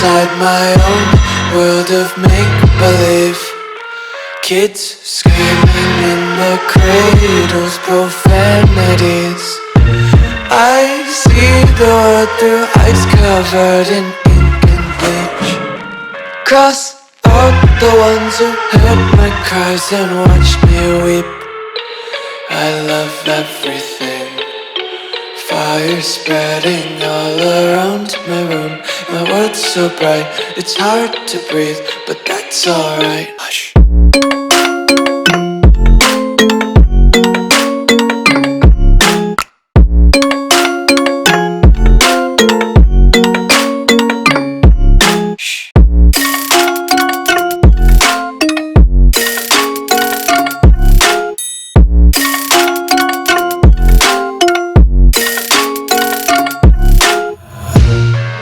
inside my own world of make-believe. Kids screaming in the cradles, profanities. I see the world through eyes covered in ink and bleach. Cross out the ones who heard my cries and watched me weep. I love everything. Fire spreading all around my room. My world's so bright, it's hard to breathe, but that's alright. Hush.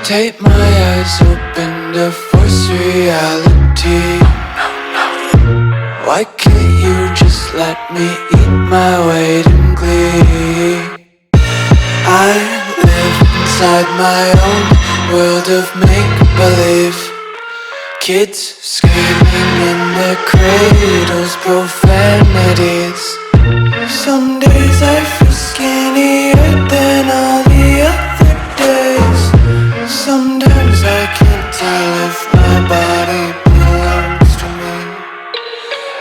Tape my eyes open to force reality. Why can't you just let me eat my weight in glee? I live inside my own world of make-believe. Kids screaming in their cradles, profanities. Some days I feel skinnier than all the other days. Sometimes I can't tell if my body belongs to me.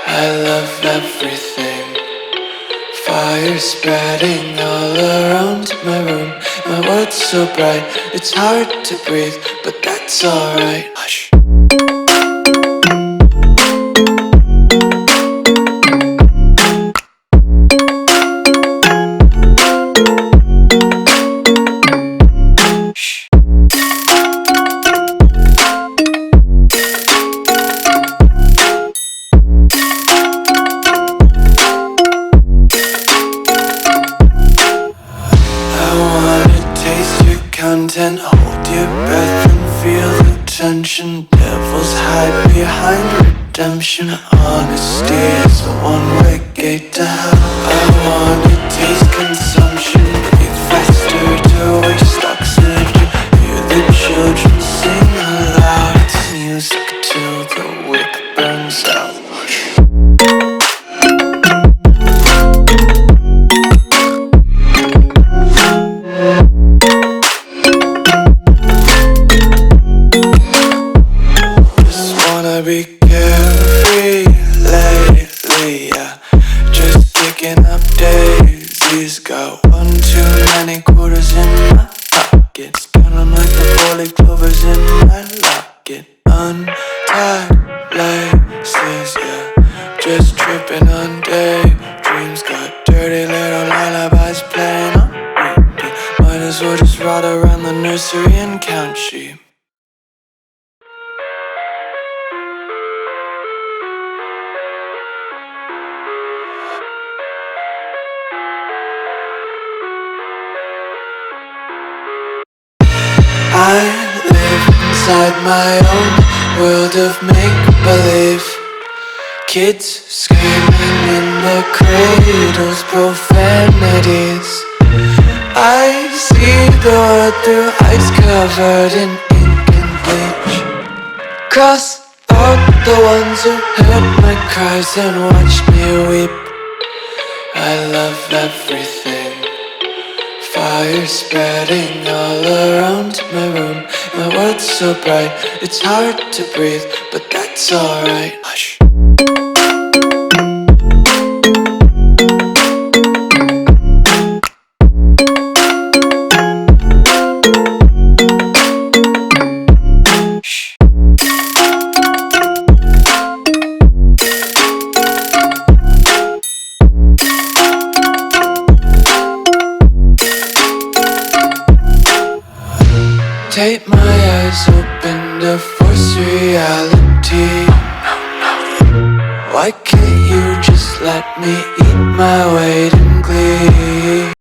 I love everything. Fire spreading all around my room. My world's so bright, it's hard to breathe, but that's alright. Hush. Content, hold your breath and feel the tension. Devils hide behind redemption. Honesty is a one-way gate to hell. I wanna taste consumption, breathe faster to waste oxygen. Hear the children sing aloud. It's music till the wick burns out. Be carefree lately, yeah. Just picking up daisies. Got one too many quarters in my pockets. Count 'em like the 4-leaf clovers in my locket. Untied laces, yeah. Just tripping on daydreams. Got dirty little lullabies playing on repeat. Might as well just ride around the nursery and count sheep. I live inside my own world of make-believe. Kids screaming in their cradles, profanities. I see the world through eyes covered in ink and bleach. Cross out the ones who heard my cries and watched me weep. I love everything. Fire spreading all around my room. My world's so bright, it's hard to breathe, but that's alright. Hush. Tape my eyes open to force reality. Why can't you just let me eat my weight in glee?